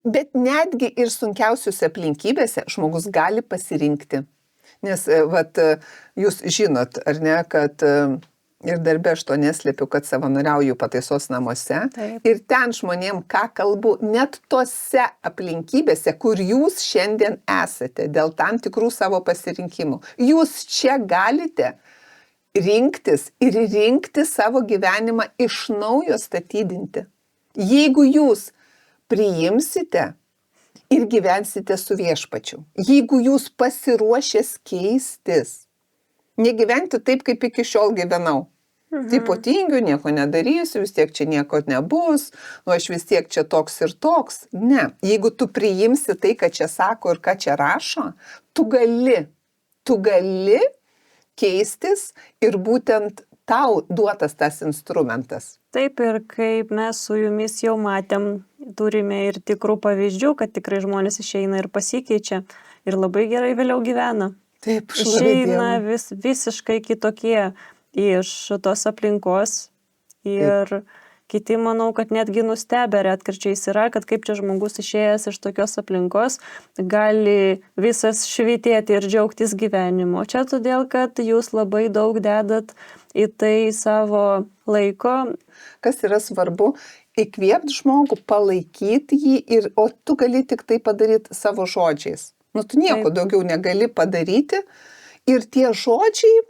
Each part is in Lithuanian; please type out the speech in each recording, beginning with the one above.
Bet netgi ir sunkiausiuose aplinkybėse žmogus gali pasirinkti. Nes, jūs žinot, ar ne, kad ir darbe aš to neslėpiu, kad savanoriauju pataisos namuose. Taip. Ir ten žmonėm, ką kalbu, net tose aplinkybėse, kur jūs šiandien esate, dėl tam tikrų savo pasirinkimų. Jūs čia galite rinktis ir rinkti savo gyvenimą iš naujo statydinti. Jeigu jūs priimsite ir gyvensite su viešpačiu, jeigu jūs pasiruošęs keistis, negyventi taip, kaip iki šiol gyvenau. Tipo tingiu, nieko nedarysiu, vis tiek čia nieko nebus, aš vis tiek čia toks ir toks. Ne, jeigu tu priimsi tai, ką čia sako ir ką čia rašo, tu gali keistis ir būtent tau duotas tas instrumentas. Taip, ir kaip mes su jumis jau matėm, turime ir tikrų pavyzdžių, kad tikrai žmonės išeina ir pasikeičia ir labai gerai vėliau gyvena. Taip, Išeina visiškai kitokie iš tos aplinkos ir kiti, manau, kad netgi nustebę retkarčiais yra, kad kaip čia žmogus išėjęs iš tokios aplinkos gali visas švytėti ir džiaugtis gyvenimu. Čia todėl, kad jūs labai daug dedat į tai savo laiko. Kas yra svarbu, įkvėpti žmogų, palaikyti jį, o tu gali tik tai padaryti savo žodžiais. Tu nieko daugiau negali padaryti ir tie žodžiai,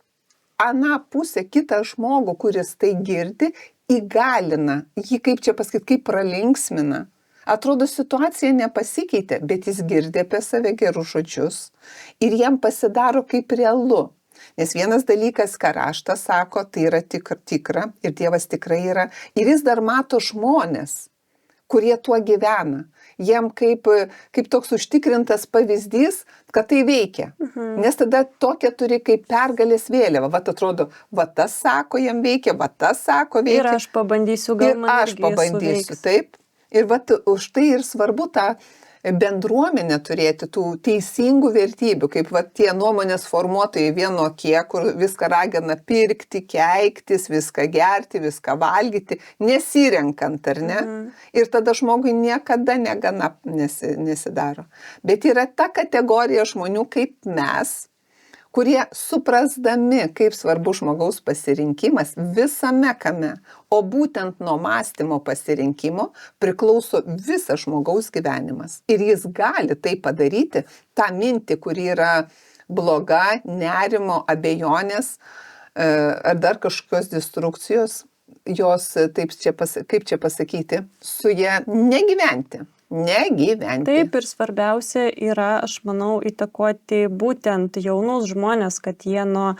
aną pusę, kitą žmogų, kuris tai girdi, įgalina, jį kaip čia pasakyti, kaip pralinksmina. Atrodo, situacija nepasikeitė, bet jis girdi apie save gerus žodžius ir jam pasidaro kaip realu. Nes vienas dalykas, ką raštas sako, tai yra tikra ir Dievas tikrai yra. Ir jis dar mato žmonės, kurie tuo gyvena. Jiem kaip toks užtikrintas pavyzdys, kad tai veikia. Nes tada tokia turi kaip pergalės vėliava. Atrodo, tas sako, jam veikia, tas sako, veikia. Ir aš pabandysiu, gal man irgi pabandysiu, taip. Ir už tai ir svarbu tą bendruomenę turėti, tų teisingų vertybių, kaip tie nuomonės formuotojai vienokie, kur viską ragina pirkti, keiktis, viską gerti, viską valgyti, nesirenkant, ar ne? Ir tada žmogui niekada negana nesidaro. Bet yra ta kategorija žmonių kaip mes, kurie suprasdami, kaip svarbu žmogaus pasirinkimas visame kame, o būtent nuo mąstymo pasirinkimo priklauso visas žmogaus gyvenimas. Ir jis gali tai padaryti, tą mintį, kuri yra bloga, nerimo, abejonės ar dar kažkokios destrukcijos, jos, kaip čia pasakyti, su ja negyventi. Taip, ir svarbiausia yra, aš manau, įtakoti būtent jaunus žmonės, kad jie nuo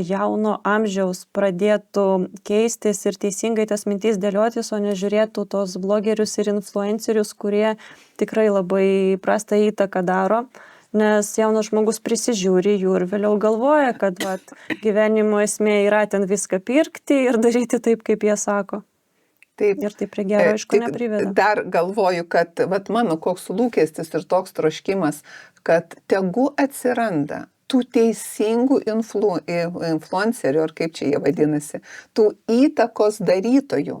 jauno amžiaus pradėtų keistis ir teisingai tas mintis dėliotis, o nežiūrėtų tos blogerius ir influencerius, kurie tikrai labai prastą įtaką daro, nes jaunas žmogus prisižiūri jų ir vėliau galvoja, kad gyvenimo esmė yra ten viską pirkti ir daryti taip, kaip jie sako. Taip, ir tai prie gero, aišku, nepriveda. Dar galvoju, kad mano koks lūkestis ir toks troškimas, kad tegu atsiranda tų teisingų influencerių, ar kaip čia jie vadinasi, tų įtakos darytojų,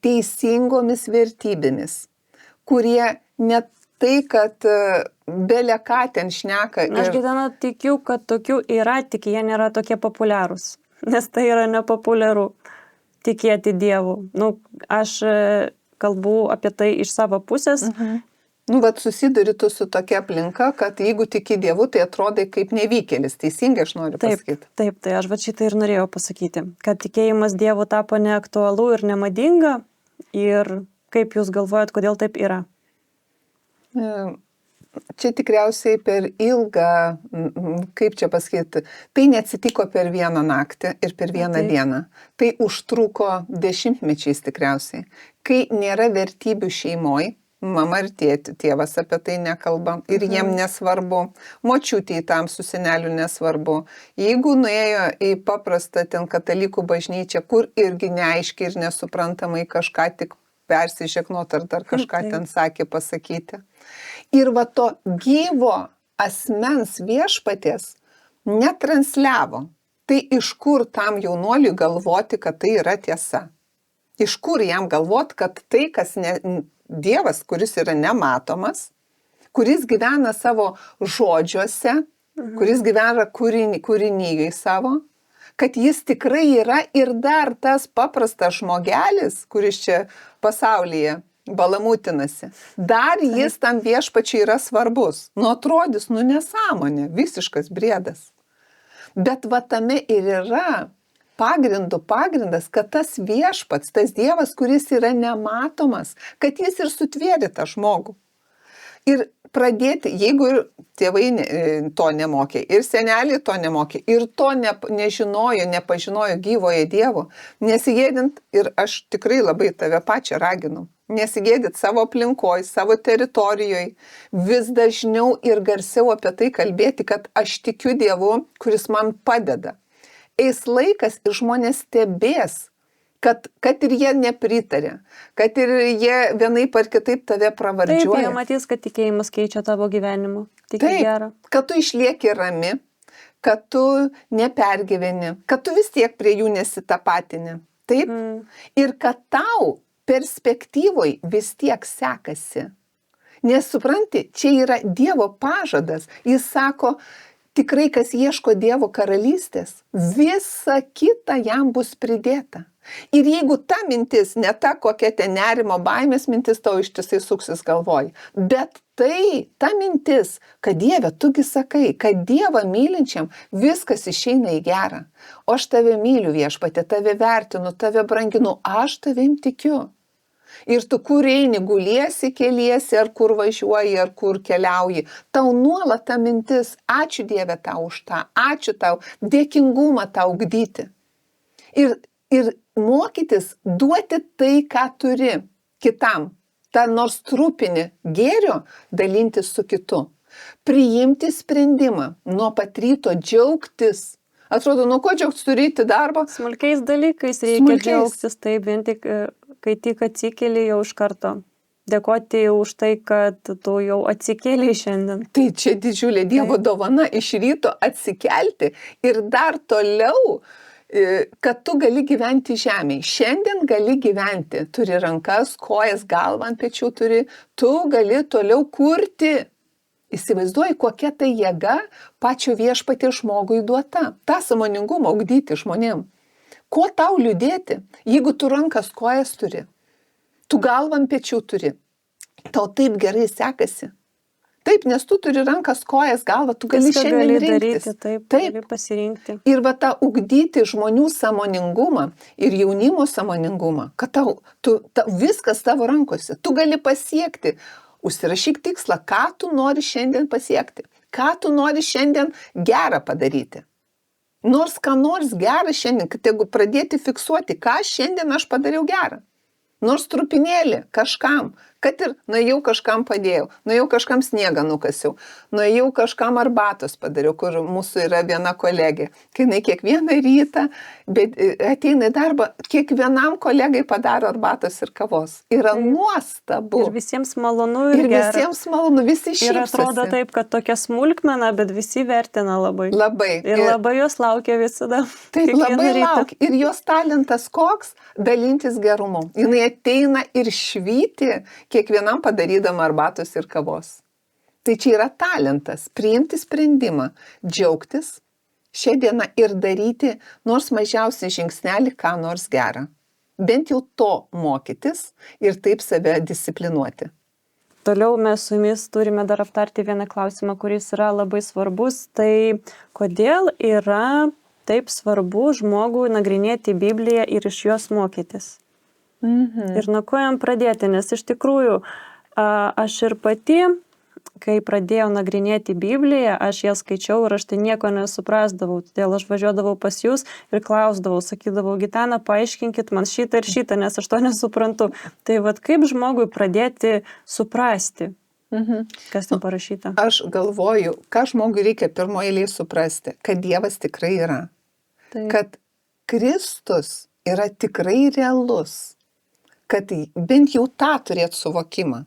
teisingomis vertybėmis, kurie net tai, kad belė ką ten šneka. Aš gyvenu tikiu, kad tokių yra, tik jie nėra tokie populiarūs, nes tai yra nepopuliaru. Tikėti Dievu. Aš kalbu apie tai iš savo pusės. Susiduri tu su tokia aplinka, kad jeigu tiki Dievu, tai atrodai kaip nevykėlis. Teisingai aš noriu pasakyti. Taip, tai aš šitą ir norėjau pasakyti. Kad tikėjimas Dievu tapo neaktualu ir nemadinga. Ir kaip jūs galvojat, kodėl taip yra? Čia tikriausiai per ilgą, kaip čia pasakyti, tai neatsitiko per vieną naktį ir per vieną dieną. Tai užtruko dešimtmečiais tikriausiai. Kai nėra vertybių šeimoj, mama ir tėvas apie tai nekalba ir jiem nesvarbu, močiutei tam su seneliu nesvarbu. Jeigu nuėjo į paprastą ten katalikų bažnyčią, kur irgi neaiškiai ir nesuprantamai kažką tik persižegnot ar dar kažką ten sakė pasakyti. Ir to gyvo asmens viešpaties netransliavo. Tai iš kur tam jaunuoliui galvoti, kad tai yra tiesa? Iš kur jam galvot, kad tai, kas Dievas, kuris yra nematomas, kuris gyvena savo žodžiuose, kuris gyvena kūrinyjui savo, kad jis tikrai yra ir dar tas paprastas žmogelis, kuris čia pasaulyje balamūtinasi, dar jis tam viešpačiui yra svarbus. Nu atrodys, nesąmonė, visiškas briedas. Bet va tame ir yra pagrindas, kad tas viešpats, tas Dievas, kuris yra nematomas, kad jis ir sutvėrė tą žmogų. Ir pradėti, jeigu ir tėvai to nemokė, ir seneliai to nemokė, ir to nežinojo, nepažinojo gyvoje Dievo, nesigėdint, ir aš tikrai labai tave pačią raginu, nesigėdint savo aplinkoj, savo teritorijoje, vis dažniau ir garsiau apie tai kalbėti, kad aš tikiu Dievu, kuris man padeda. Eis laikas ir žmonės stebės, kad ir jie nepritarė, kad ir jie vienaip ar kitaip tave pravardžiuoja. Taip, jie matys, kad tikėjimas keičia tavo gyvenimą. Tik gerą. Kad tu išlieki rami, kad tu nepergyveni, kad tu vis tiek prie jų nesitapatini. Taip? Ir kad tau perspektyvoj vis tiek sekasi. Nes supranti, čia yra Dievo pažadas. Jis sako, tikrai kas ieško Dievo karalystės, visa kita jam bus pridėta. Ir jeigu ta mintis, ne ta kokia ten nerimo baimės mintis, tau ištisai suksis galvoj, bet ta mintis, kad Dieve, tugi sakai, kad Dievą mylinčiam viskas išeina į gerą. O aš tave myliu viešpatie, tave vertinu, tave branginu, aš tavim tikiu. Ir tu kur eini, guliesi, keliesi, ar kur važiuoji, ar kur keliauji. Tau nuolat ta mintis, ačiū Dieve tau už tą, ačiū tau, dėkingumą tau ugdyti. Ir mokytis duoti tai, ką turi kitam. Ta nors trupinį gėrio dalintis su kitu. Priimti sprendimą, nuo pat ryto džiaugtis. Atrodo, nuo ko džiaugtis turėti darbą? Smulkiais dalykais reikia džiaugtis, taip, vien tik, kai tik atsikeli jau iš karto. Dėkoti už tai, kad tu jau atsikėlei šiandien. Tai čia didžiulė Dievo dovana iš ryto atsikelti ir dar toliau, kad tu gali gyventi žemėje. Šiandien gali gyventi, turi rankas, kojas, galvą ant pečių turi, tu gali toliau kurti. Įsivaizduoji, kokia tai jėga pačio viešpaties žmogui duota. Ta sąmoningumą ugdyti žmonėm. Ko tau liūdėti, jeigu tu rankas, kojas turi, tu galvą ant pečių turi, tau taip gerai sekasi. Taip, nes tu turi rankas, kojas, galvą, tu gali šiandien rinktis. Taip, gali pasirinkti. Ir va tą ugdyti žmonių sąmoningumą ir jaunimo sąmoningumą, kad viskas tavo rankose, tu gali pasiekti. Užsirašyk tikslą, ką tu nori šiandien pasiekti, ką tu nori šiandien gerą padaryti. Nors ką nors gerą šiandien, kad jeigu pradėti fiksuoti, ką šiandien aš padariau gerą. Nors trupinėlį kažkam, kad ir nuėjau kažkam padėjau, nuėjau kažkam sniegą nukasiau, nuėjau kažkam arbatos padariau, kur mūsų yra viena kolegė. Kai jinai kiekvieną rytą ateina į darbą, kiekvienam kolegai padaro arbatos ir kavos. Yra nuostabu. Ir visiems malonu ir gera. Visiems malonu, visi šypsosi. Ir atrodo taip, kad tokia smulkmena, bet visi vertina labai. Labai. Ir labai jos laukia visada. Taip, labai laukia. Ir jos talentas koks? Dalintis gerumu. Jinai ateina ir švyti kiekvienam padarydama arbatos ir kavos. Tai čia yra talentas, priimti sprendimą, džiaugtis šią dieną ir daryti nors mažiausiai žingsnelį, ką nors gerą. Bent jau to mokytis ir taip save disciplinuoti. Toliau mes su jumis turime dar aptarti vieną klausimą, kuris yra labai svarbus. Tai kodėl yra taip svarbu žmogui nagrinėti Bibliją ir iš jos mokytis? Ir nuo ko jam pradėti, nes iš tikrųjų aš ir pati, kai pradėjau nagrinėti Bibliją, aš ją skaičiau ir aš tai nieko nesuprasdavau, todėl aš važiuodavau pas jūs ir klausdavau, sakydavau, Gitana, paaiškinkit man šitą ir šitą, nes aš to nesuprantu. Tai vat kaip žmogui pradėti suprasti, kas ten parašyta? Aš galvoju, ką žmogui reikia pirmoje eilėje suprasti, kad Dievas tikrai yra, kad Kristus yra tikrai realus, kad bent jau tą turėt suvokimą.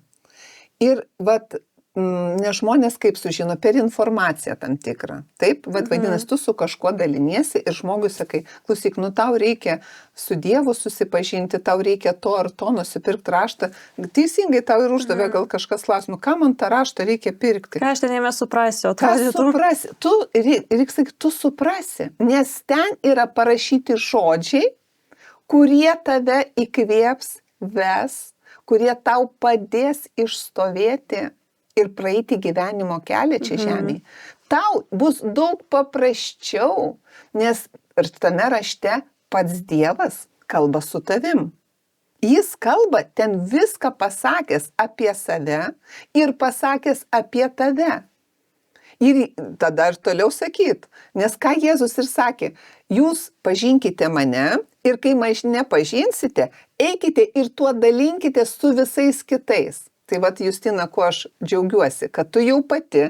Ir vat nes žmonės kaip sužino per informaciją tam tikrą. Taip, vadinasi, tu su kažkuo daliniesi ir žmogui sakai, klausyk, tau reikia su Dievu susipažinti, tau reikia to ar to nusipirkti raštą. Teisingai tau ir uždavė gal kažkas klausimų, ką man tą raštą reikia pirkti. Ką aš ten jame suprasiu? Ką suprasi? Reikia sakyti, tu suprasi, nes ten yra parašyti žodžiai, kurie tave įkvėps, ves, kurie tau padės išstovėti ir praeiti gyvenimo kelią čia žemėje. Tau bus daug paprasčiau, nes ir tame rašte pats Dievas kalba su tavim. Jis kalba ten viską pasakęs apie save ir pasakęs apie tave. Ir tada ir toliau sakyt, nes ką Jėzus ir sakė, jūs pažinkite mane ir kai mane pažinsite, eikite ir tuo dalinkite su visais kitais. Tai vat, Justina, kuo aš džiaugiuosi, kad tu jau pati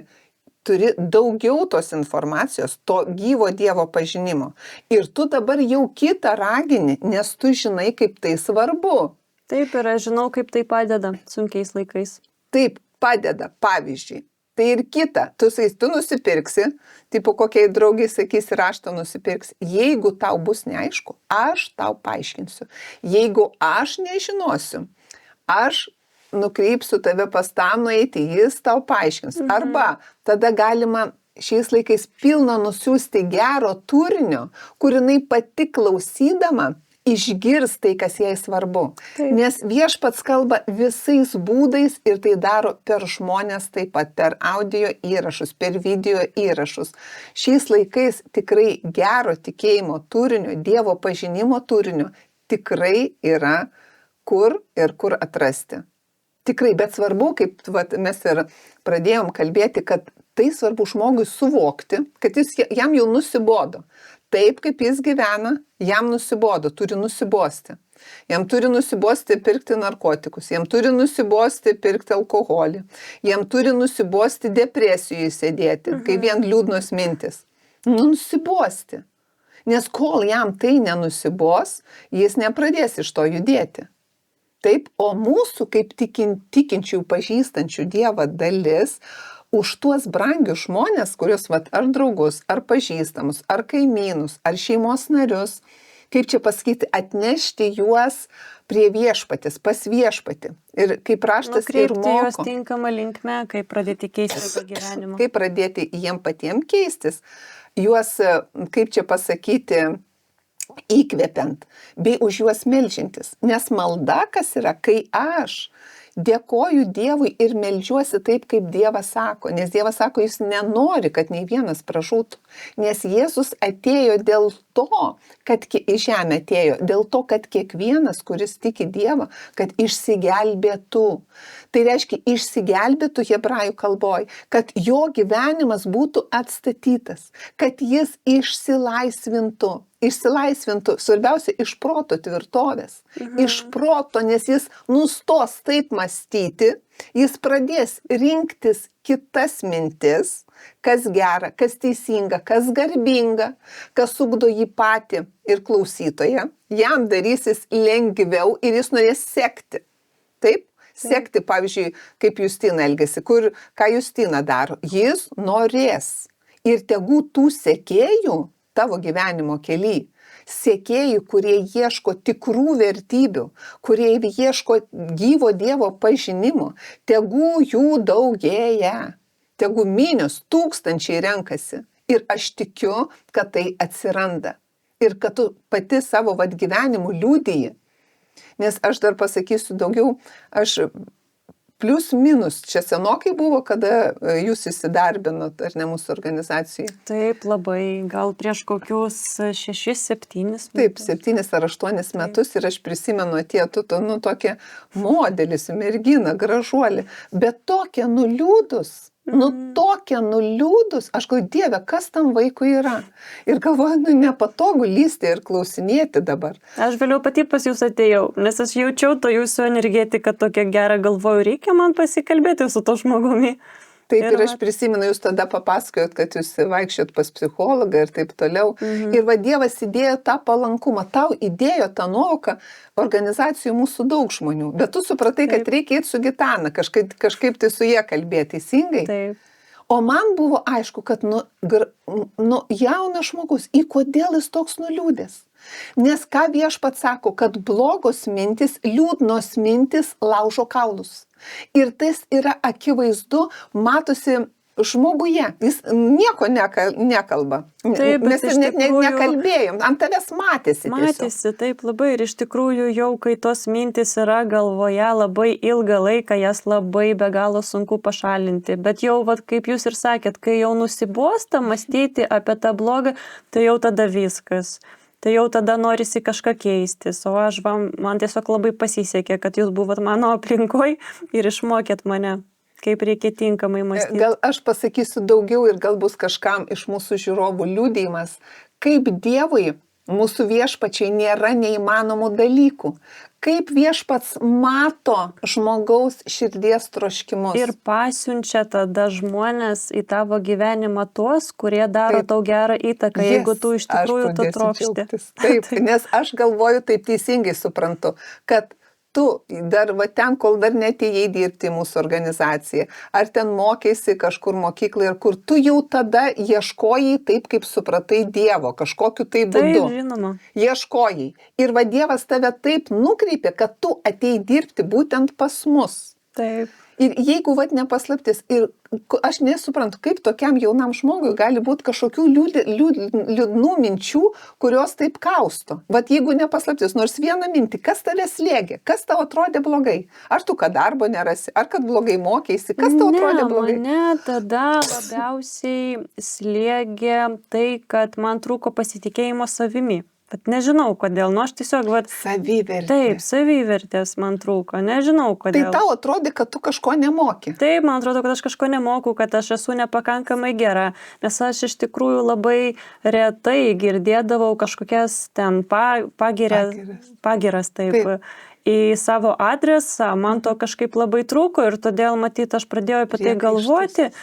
turi daugiau tos informacijos, to gyvo Dievo pažinimo. Ir tu dabar jau kitą ragini, nes tu žinai, kaip tai svarbu. Taip, ir aš žinau, kaip tai padeda sunkiais laikais. Taip, padeda, pavyzdžiui. Tai ir kita, tu nusipirksi, tipo kokiai draugai sakysi, raštą nusipirksi. Jeigu tau bus neaišku, aš tau paaiškinsiu. Jeigu aš nežinosiu, aš nukreipsiu tave pas tą nueiti, jis tau paaiškins. Arba tada galima šiais laikais pilna nusiųsti gero turinio, kur jinai pati klausydama išgirs tai, kas jai svarbu. Taip. Nes Viešpats kalba visais būdais ir tai daro per žmonės taip pat, per audio įrašus, per video įrašus. Šiais laikais tikrai gero tikėjimo turinio, Dievo pažinimo turinio tikrai yra kur ir kur atrasti. Tikrai, bet svarbu, kaip mes ir pradėjom kalbėti, kad tai svarbu žmogui suvokti, kad jam jau nusibodo. Taip, kaip jis gyvena, jam nusibodo, turi nusibosti. Jam turi nusibosti pirkti narkotikus, jam turi nusibosti pirkti alkoholį, jam turi nusibosti depresijoje sėdėti, kai vien liūdnos mintis. Nusibosti. Nes kol jam tai nenusibos, jis nepradės iš to judėti. Taip, o mūsų kaip tikinčių pažįstančių Dievą dalis už tuos brangius žmonės, kuriuos ar draugus, ar pažįstamus, ar kaimynus, ar šeimos narius, kaip čia pasakyti, atnešti juos prie viešpatės, pas viešpatį. Ir kaip raštas ir moko. Nukreipti juos tinkamą linkmę, kaip pradėti keisti savo gyvenimą. Kaip pradėti jiem patiem keistis. Juos, kaip čia pasakyti, įkvepiant, bei už juos meldžiantis. Nes malda, kas yra, kai aš dėkoju Dievui ir meldžiuosi taip, kaip Dievas sako. Nes Dievas sako, jis nenori, kad nei vienas pražūtų. Nes Jėzus atėjo dėl to, kad į žemę atėjo, dėl to, kad kiekvienas, kuris tiki Dievą, kad išsigelbėtų. Tai reiškia, išsigelbėtų hebrajų kalboj, kad jo gyvenimas būtų atstatytas, kad jis išsilaisvintų. Svarbiausia, iš proto tvirtovės. Iš proto, nes jis nustos taip mąstyti, jis pradės rinktis kitas mintis, kas gera, kas teisinga, kas garbinga, kas ugdo jį patį ir klausytoją. Jam darysis lengviau ir jis norės sekti. Taip? Sekti, pavyzdžiui, kaip Justina elgiasi, ką Justina daro. Jis norės. Ir tegu tų sekėjų tavo gyvenimo kely, sekėjų, kurie ieško tikrų vertybių, kurie ieško gyvo Dievo pažinimo, tegu jų daugėja, tegu minios tūkstančiai renkasi. Ir aš tikiu, kad tai atsiranda. Ir kad tu pati savo gyvenimu liudiji. Nes aš dar pasakysiu daugiau, aš plius minus, čia senokai buvo, kada jūs įsidarbinot, ar ne, mūsų organizacijai? Taip, labai, gal prieš kokius 6-7 metus. Taip, 7 ar 8 metus ir aš prisimenu, atėjo tokia modelis, mergina, gražuolė, bet tokia nuliūdus, aš galvoju, Dieve, kas tam vaikui yra? Ir galvoju, nepatogu lysti ir klausinėti dabar. Aš vėliau pati pas jūs atėjau, nes aš jaučiau to jūsų energetiką tokia gera, galvoju, reikia man pasikalbėti su to žmogumi. Taip, ir aš vat- prisimenu, jūs tada papasakojot, kad jūs vaikščiot pas psichologą ir taip toliau. Ir va Dievas įdėjo tą palankumą, tau įdėjo tą nuovoką, organizacijų mūsų daug žmonių, bet tu supratai, kad Taip. reikia eiti su Gitana, kažkaip tai su jie kalbėti, teisingai? Taip. O man buvo aišku, kad jaunas žmogus, į kodėl jis toks nuliūdęs? Nes ką Viešpats sako, kad blogos mintis, liūdnos mintis laužo kaulus. Ir tas yra akivaizdu, matosi žmoguje, jis nieko nekalba. Taip, bet mes iš ir net tikrųjų- nekalbėjom, ant tavęs matėsi tiesiog. Matėsi, taip labai. Ir iš tikrųjų jau, kai tos mintis yra galvoje labai ilgą laiką, jas labai be galo sunku pašalinti. Bet jau, vat, kaip jūs ir sakėt, kai jau nusibosta mąstyti apie tą blogą, tai jau tada viskas. Tai jau tada norisi kažką keistis. O man tiesiog labai pasisekė, kad jūs buvot mano aplinkoj ir išmokėt mane, kaip reikia tinkamai mąstyti. Gal aš pasakysiu daugiau ir gal bus kažkam iš mūsų žiūrovų liudijimas, kaip Dievui mūsų viešpačiai nėra neįmanomų dalykų. Kaip viešpats mato žmogaus širdies troškimus. Ir pasiunčia tada žmonės į tavo gyvenimą tuos, kurie daro Taip. tau gerą įtaką, jeigu tu iš tikrųjų to trokšti. Taip, nes aš galvoju, taip teisingai suprantu, kad tu dar va ten, kol dar netėjai dirbti į mūsų organizaciją, ar ten mokėsi kažkur mokykloje, ar kur, tu jau tada ieškojai taip, kaip supratai Dievo, kažkokiu tai būdu. Taip, žinoma. Ieškojai. Ir va Dievas tave taip nukreipė, kad tu atėjai dirbti būtent pas mus. Taip. Ir jeigu vat nepaslaptis, ir aš nesuprantu, kaip tokiam jaunam žmogui gali būti kažkokių liūdnų minčių, kurios taip kausto. Vat jeigu nepaslaptis, nors vieną mintį, kas tave slėgė, kas tau atrodė blogai? Ar tu kad darbo nerasi, ar kad blogai mokėsi, kas tau atrodė blogai? Mane tada labiausiai slėgė tai, kad man trūko pasitikėjimo savimi. Bet nežinau kodėl, aš tiesiog, savivertė. Taip, savivertės man trūko, nežinau kodėl. Tai tau atrodė, kad tu kažko nemoki. Taip, man atrodo, kad aš kažko nemoku, kad aš esu nepakankamai gera, nes aš iš tikrųjų labai retai girdėdavau kažkokias ten pagiras, taip. Į savo adresą, man to kažkaip labai trūko ir todėl, matyt, aš pradėjau apie tai galvoti.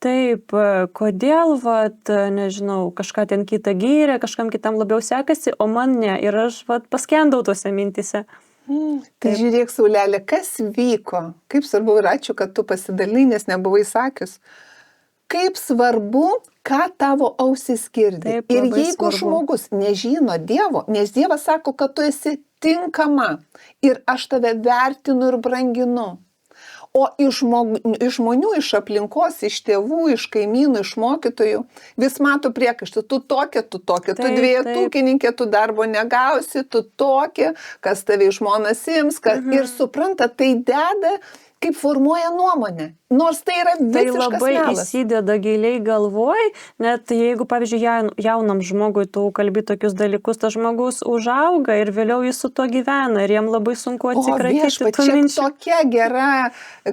Taip, kodėl, nežinau, kažką ten kitą gyrė, kažkam kitam labiau sekasi, o man ne. Ir aš paskendau tuose mintise. Tai žiūrėk, Saulelė, kas vyko? Kaip svarbu ir ačiū, kad tu pasidalini, nes nebuvai sakius. Kaip svarbu, ką tavo ausis girdi. Taip, ir labai jeigu svarbu. Žmogus nežino Dievo, nes Dievas sako, kad tu esi tinkama ir aš tave vertinu ir branginu. O iš žmonių, iš aplinkos, iš tėvų, iš kaimynų, iš mokytojų vis mato priekaištą. Tu tokia, tu dviejetūkininkė, tu darbo negausi, tu tokia, kas tave iš žmonas ims. Ir supranta, tai deda, kaip formuoja nuomonę. Nors tai yra visiškas melas. Tai labai įsideda giliai galvoj, net jeigu, pavyzdžiui, jaunam žmogui tu kalbi tokius dalykus, tas žmogus užauga ir vėliau jis su to gyvena ir jam labai sunku atsikratyti tų minčių. Čia tokia gera,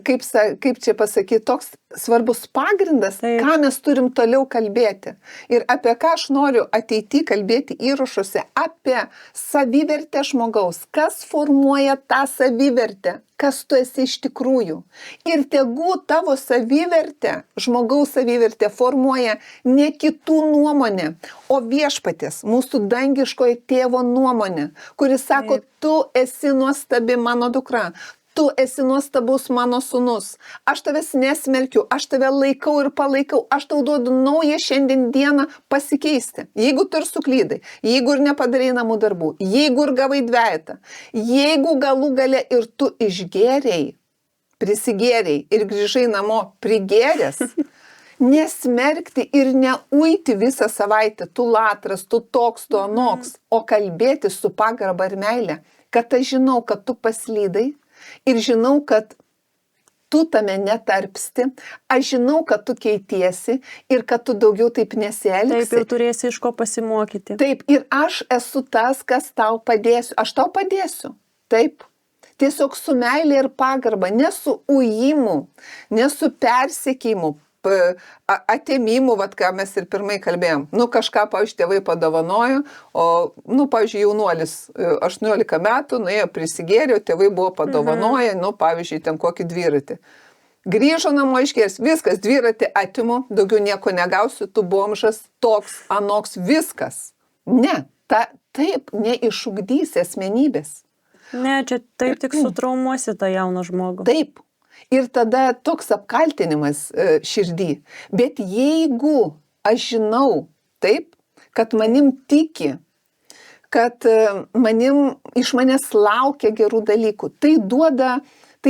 kaip čia pasakyti, toks svarbus pagrindas, Taip. Ką mes turim toliau kalbėti. Ir apie ką aš noriu ateity kalbėti įrašuose, apie savivertę žmogaus, kas formuoja tą savivertę, kas tu esi iš tikrųjų. Ir tegu tavo savivertę, žmogaus savivertę formuoja ne kitų nuomonė, o viešpaties, mūsų dangiškojo tėvo nuomonė, kuris sako, Taip. tu esi nuostabi mano dukra. Tu esi nuostabus mano sūnus. Aš tavęs nesmerkiu, aš tave laikau ir palaikau, aš tau duodu naują šiandien dieną pasikeisti. Jeigu tu ir suklydai, jeigu ir nepadarai namų darbų, jeigu ir gavai dvejetą, jeigu galų gale ir tu išgėrei, prisigėrei ir grįžai namo prigėręs, nesmerkti ir neuiti visą savaitę, tu latras, tu toks, tu anoks, o kalbėti su pagarba ir meile, kad aš žinau, kad tu paslydai, ir žinau, kad tu tame netarpsti, aš žinau, kad tu keitiesi ir kad tu daugiau taip nesielgsi. Taip, ir turėsi iš ko pasimokyti. Taip, ir aš esu tas, kas tau padėsiu. Aš tau padėsiu. Taip. Tiesiog su meilė ir pagarba, ne su ujimu, ne su persekėjimu, atėmimu, ką mes ir pirmai kalbėjom. Kažką, pavyzdžiui, tėvai padovanojo, o, pavyzdžiui, jaunuolis 18 metų, nuėjo prisigėrė, tėvai buvo padovanoję, pavyzdžiui, ten kokį dviratį. Grįžo namo iškės, viskas, dviratį atimu, daugiau nieko negausiu, tu bomžas, toks, anoks, viskas. Ne, taip neišugdysi asmenybės. Ne, čia taip tik sutraumuosi tą jauną žmogų. Taip. Ir tada toks apkaltinimas širdį. Bet jeigu aš žinau, taip, kad manim tiki, kad iš manęs laukia gerų dalykų, tai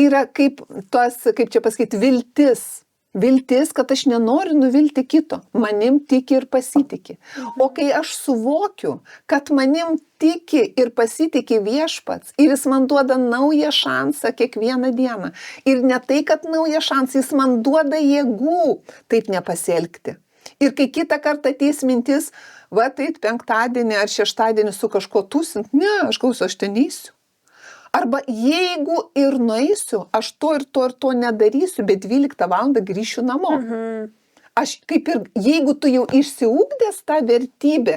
yra kaip čia pasakyti, viltis. Viltis, kad aš nenoriu nuvilti kito. Manim tiki ir pasitiki. O kai aš suvokiu, kad manim tiki ir pasitiki Viešpats ir jis man duoda naują šansą kiekvieną dieną. Ir ne tai, kad naują šansą, jis man duoda jėgų taip nepasielgti. Ir kai kitą kartą ateis mintis, tai penktadienį ar šeštadienį su kažko tūsint, ne, aš klausiu, aš ten neisiu. Arba jeigu ir nueisiu, aš to ir to nedarysiu, bet 12 valandą grįšiu namo. Aš kaip ir, jeigu tu jau išsiugdęs tą vertybę,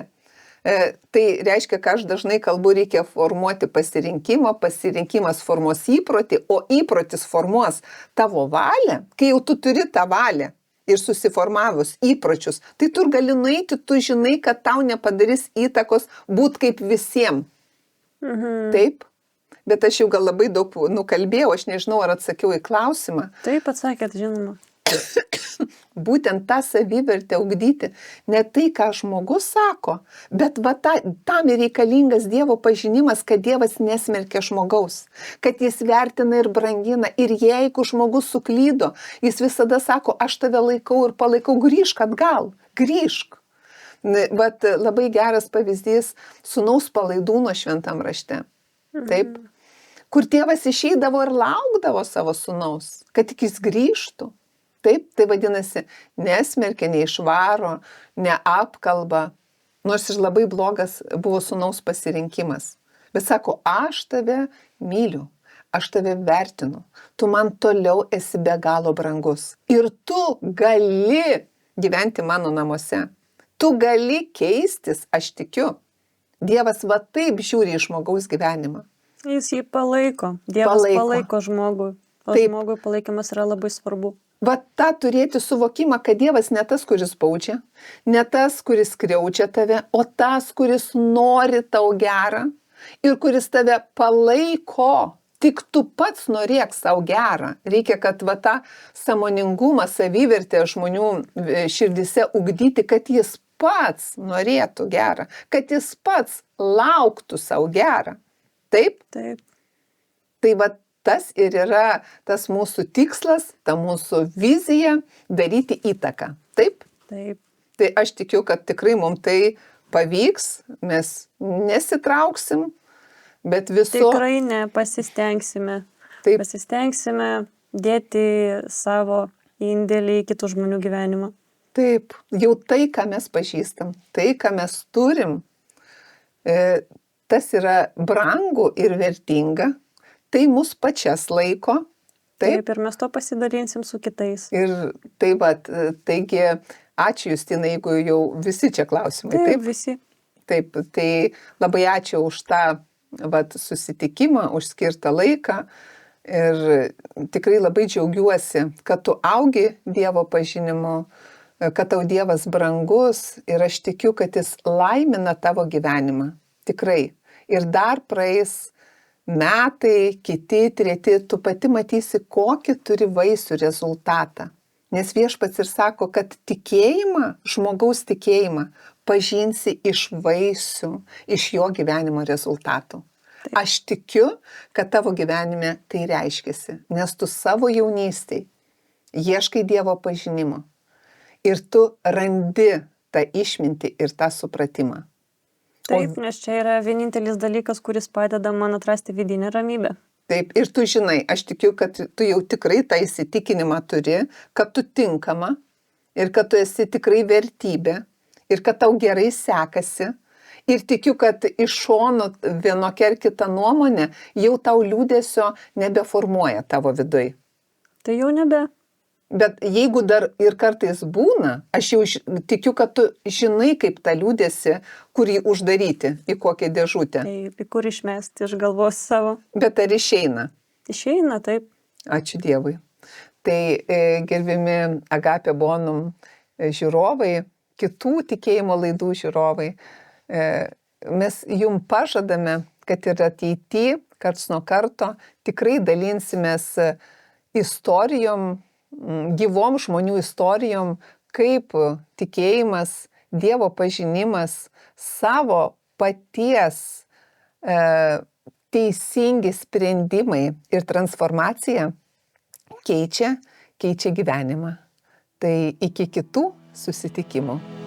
tai reiškia, kad aš dažnai kalbu, reikia formuoti pasirinkimą, pasirinkimas formuos įprotį, o įprotis formuos tavo valią, kai jau tu turi tą valią ir susiformavus įpročius, tai tu gali nueiti, tu žinai, kad tau nepadarys įtakos būt kaip visiems. Taip? Bet aš jau gal labai daug nukalbėjau, aš nežinau, ar atsakiau į klausimą. Taip atsakėt, žinoma. Būtent tą savivertę ugdyti, ne tai, ką žmogus sako, bet tam ir reikalingas Dievo pažinimas, kad Dievas nesmerkia žmogaus, kad jis vertina ir brangina. Ir jeigu žmogus suklydo, jis visada sako, aš tave laikau ir palaikau, grįžk atgal, grįžk. Labai geras pavyzdys sūnaus Palaidūno šventam rašte. Taip. Kur tėvas išeidavo ir laukdavo savo sūnaus, kad tik jis grįžtų. Taip, tai vadinasi, nesmerkia, neišvaro, neapkalba, nors ir labai blogas buvo sūnaus pasirinkimas. Bet sako, aš tave myliu, aš tave vertinu, tu man toliau esi be galo brangus. Ir tu gali gyventi mano namuose, tu gali keistis, aš tikiu. Dievas taip žiūri į žmogaus gyvenimą. Jis jį palaiko. Dievas palaiko žmogų. O žmogui palaikymas yra labai svarbu. Tą turėti suvokimą, kad Dievas ne tas, kuris baudžia, ne tas, kuris skriaudžia tave, o tas, kuris nori tau gerą ir kuris tave palaiko. Tik tu pats norėk savo gerą. Reikia, kad tą sąmoningumą, savivertę žmonių širdise ugdyti, kad jis pats norėtų gerą, kad jis pats lauktų savo gerą. Taip? Taip. Tai tas ir yra tas mūsų tikslas, ta mūsų vizija daryti įtaką. Taip? Taip. Tai aš tikiu, kad tikrai mums tai pavyks, mes nesitrauksim, bet Tikrai nepasistengsime. Taip. Pasistengsime dėti savo indėlį į kitų žmonių gyvenimą. Taip, jau tai, ką mes pažįstam, tai, ką mes turim, tas yra brangu ir vertinga, tai mus pačias laiko. Taip, ir mes to pasidalinsim su kitais. Ir taigi, ačiū Justina, jeigu jau visi čia klausimai. Taip, visi. Taip, tai labai ačiū už tą susitikimą, už skirtą laiką. Ir tikrai labai džiaugiuosi, kad tu augi Dievo pažinimu, kad tau Dievas brangus ir aš tikiu, kad jis laimina tavo gyvenimą. Tikrai. Ir dar praeis metai, kiti, treti, tu pati matysi, kokį turi vaisių rezultatą. Nes Viešpats ir sako, kad tikėjimą, žmogaus tikėjimą, pažinsi iš vaisių, iš jo gyvenimo rezultatų. Taip. Aš tikiu, kad tavo gyvenime tai reiškiasi, nes tu savo jaunystėj ieškai Dievo pažinimo ir tu randi tą išmintį ir tą supratimą. Taip, nes čia yra vienintelis dalykas, kuris padeda man atrasti vidinę ramybę. Taip, ir tu žinai, aš tikiu, kad tu jau tikrai tą įsitikinimą turi, kad tu tinkama ir kad tu esi tikrai vertybė ir kad tau gerai sekasi. Ir tikiu, kad iš šono vienokia ar kita nuomonė jau tau liūdesio nebeformuoja tavo viduj. Tai jau nebe. Bet jeigu dar ir kartais būna, aš jau tikiu, kad tu žinai, kaip tą liūdesį, kur jį uždaryti, į kokią dėžutę. Taip, į kur išmesti iš galvos savo. Bet ar išeina? Išeina, taip. Ačiū Dievui. Tai gerbiami Agapė Bonum žiūrovai, kitų tikėjimo laidų žiūrovai, mes jum pažadame, kad ir ateity, karts nuo karto, tikrai dalinsimės istorijom, gyvom žmonių istorijom, kaip tikėjimas, Dievo pažinimas, savo paties teisingi sprendimai ir transformacija keičia gyvenimą. Tai iki kitų susitikimų.